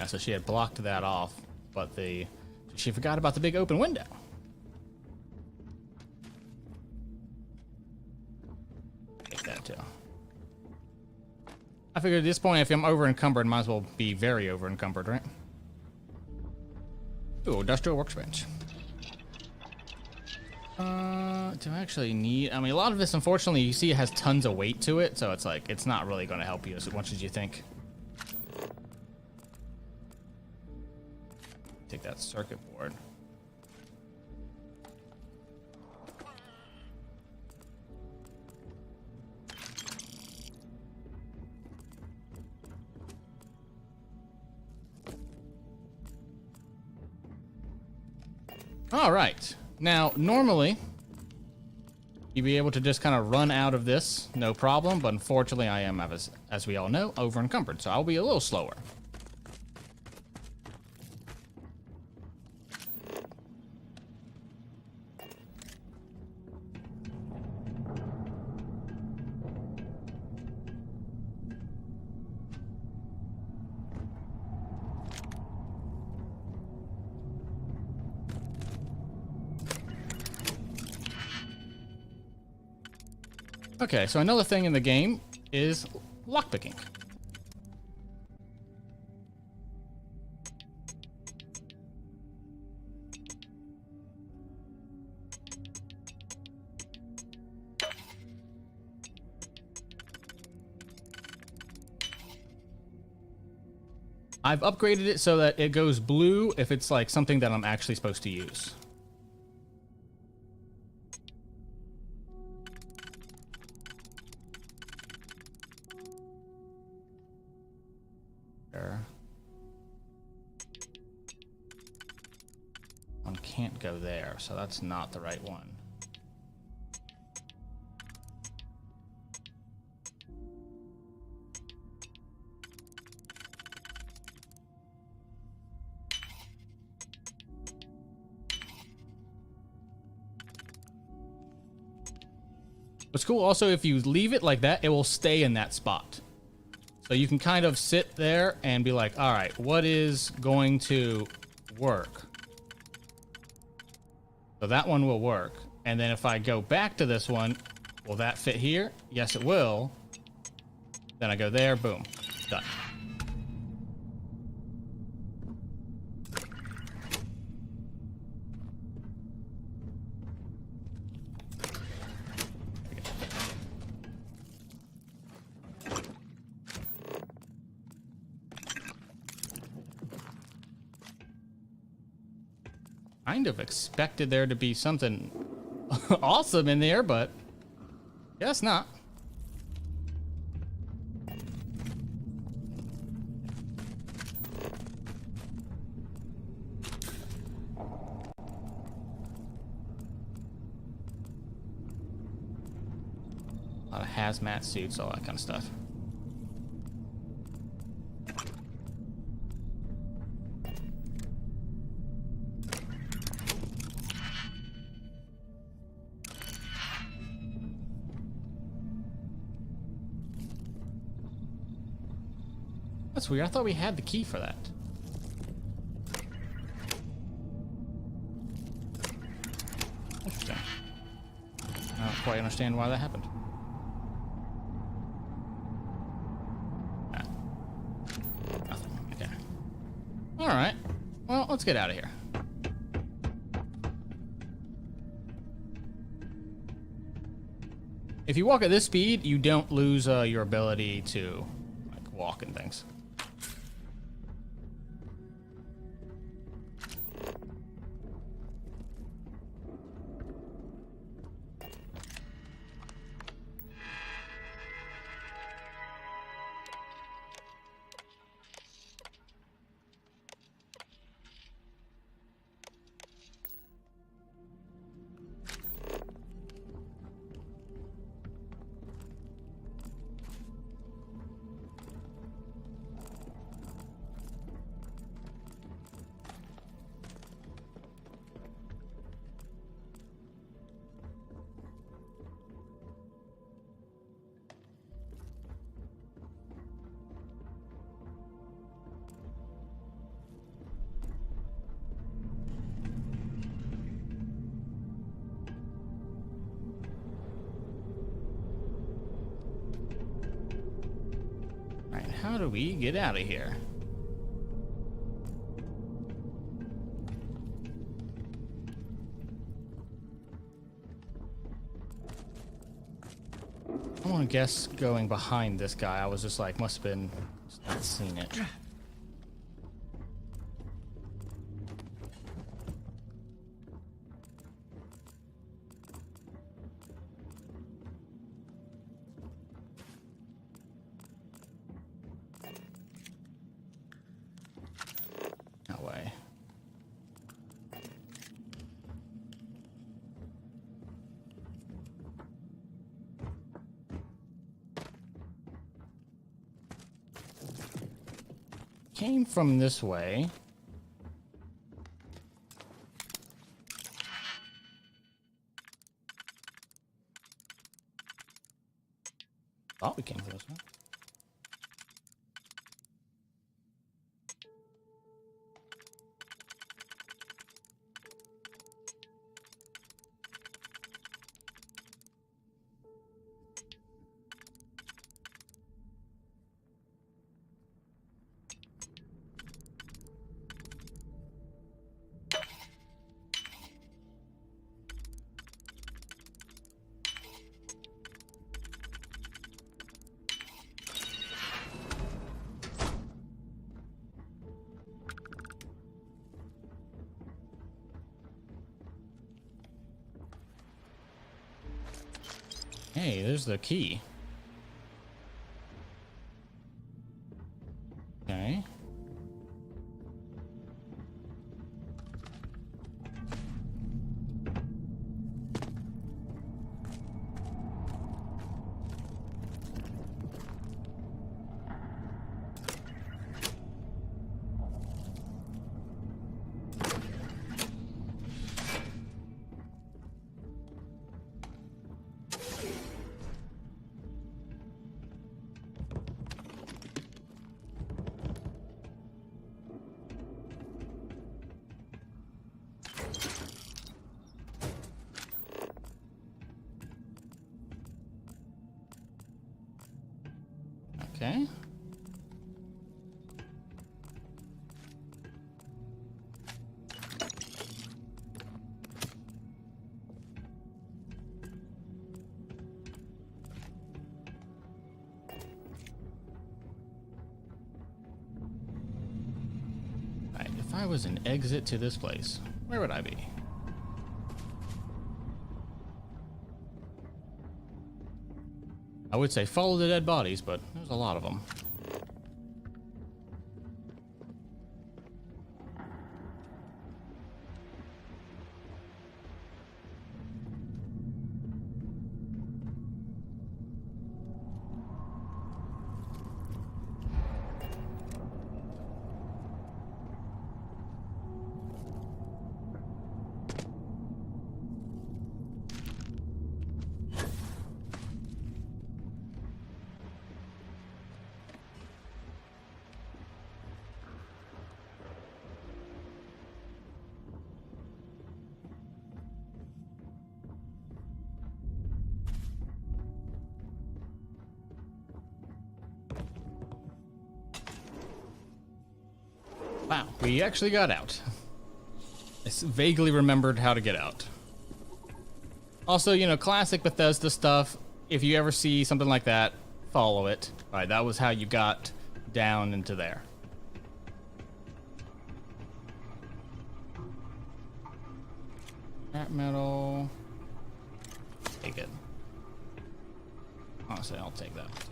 So she had blocked that off, but she forgot about the big open window. Take that too. I figured at this point, if I'm over encumbered, might as well be very over encumbered, right? Ooh, industrial workbench. Do I actually need? I mean, a lot of this, unfortunately, you see, it has tons of weight to it, so it's like it's not really going to help you as much as you think. Take that circuit board. All right. Now, normally, you'd be able to just kind of run out of this, no problem, but unfortunately, I am, as we all know, over encumbered, so I'll be a little slower. Okay, so another thing in the game is lockpicking. I've upgraded it so that it goes blue if it's like something that I'm actually supposed to use. One can't go there, so that's not the right one. What's cool also, if you leave it like that, it will stay in that spot. So you can kind of sit there and be like, all right, what is going to work? So that one will work. And then if I go back to this one, will that fit here? Yes, it will. Then I go there, boom, done. Kind of expected there to be something awesome in there, but guess not. A lot of hazmat suits, all that kind of stuff. That's weird. I thought we had the key for that. Interesting. I don't quite understand why that happened. Nothing. Okay. Alright. Well, let's get out of here. If you walk at this speed, you don't lose your ability to like walk and things. How do we get out of here? I want to guess going behind this guy. I was just like, must have been not seen it. Came from this way. Thought we came from this way. Hey, there's the key. Okay. Okay. Alright, if I was an exit to this place, where would I be? I would say follow the dead bodies, but there's a lot of them. Wow, we actually got out. I vaguely remembered how to get out. Also, you know, classic Bethesda stuff. If you ever see something like that, follow it. All right, that was how you got down into there. Scrap metal. Take it. Honestly, I'll take that too.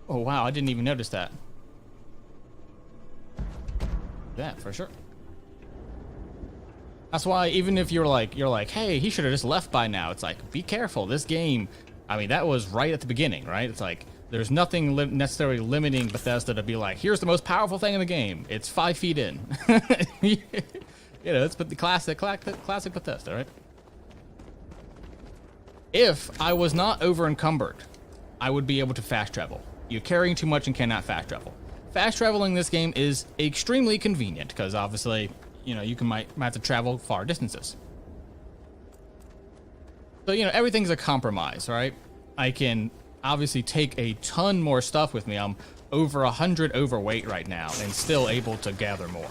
Oh wow, I didn't even notice that. Yeah, for sure. That's why even if you're like, hey, he should have just left by now. It's like, be careful. This game, I mean, that was right at the beginning, right? It's like, there's nothing necessarily limiting Bethesda to be like, here's the most powerful thing in the game. It's 5 feet in. You know, it's the classic Bethesda, right? If I was not over encumbered, I would be able to fast travel. You're carrying too much and cannot fast travel. Fast traveling in this game is extremely convenient because obviously, you know, you might have to travel far distances. So, you know, everything's a compromise, right? I can obviously take a ton more stuff with me. I'm over 100 overweight right now and still able to gather more.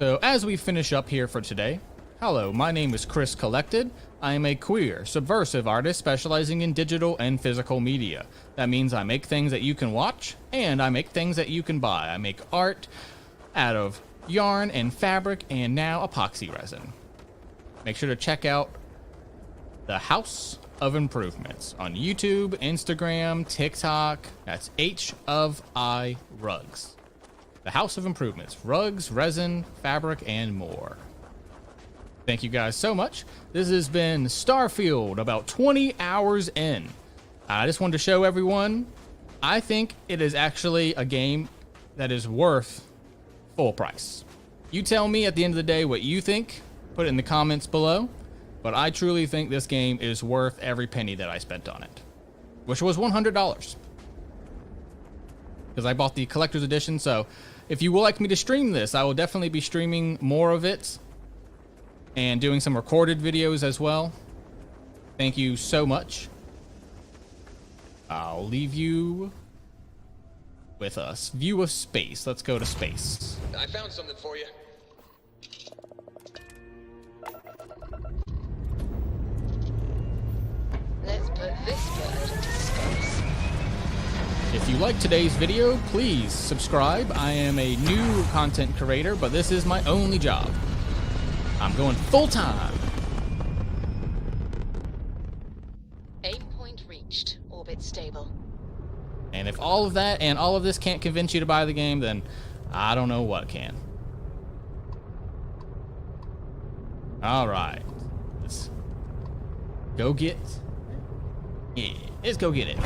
So as we finish up here for today, hello, my name is Chris Collected. I am a queer, subversive artist specializing in digital and physical media. That means I make things that you can watch, and I make things that you can buy. I make art out of yarn and fabric, and now epoxy resin. Make sure to check out the House of Improvements on YouTube, Instagram, TikTok. That's H of I Rugs. The House of Improvements. Rugs, resin, fabric, and more. Thank you guys so much. This has been Starfield, about 20 hours in. I just wanted to show everyone, I think it is actually a game that is worth full price. You tell me at the end of the day what you think. Put it in the comments below. But I truly think this game is worth every penny that I spent on it, which was $100. Because I bought the collector's edition, so if you would like me to stream this, I will definitely be streaming more of it and doing some recorded videos as well. Thank you so much. I'll leave you with a view of space. Let's go to space. I found something for you. Let's put this bird into space. If you like today's video, please subscribe. I am a new content creator, but this is my only job. I'm going full time. Aim point reached. Orbit stable. And if all of that and all of this can't convince you to buy the game, then I don't know what can. All right. Let's go get... Yeah, let's go get it.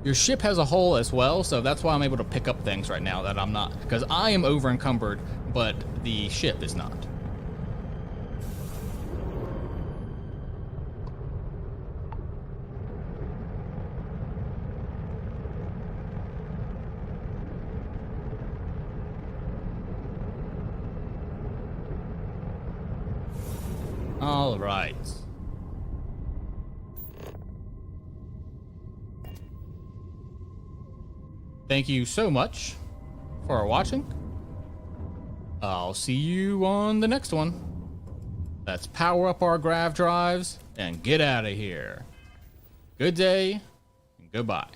Your ship has a hull as well, so that's why I'm able to pick up things right now that I'm not. Because I am over encumbered, but the ship is not. All right. Thank you so much for watching. I'll see you on the next one. Let's power up our grav drives and get out of here. Good day and goodbye.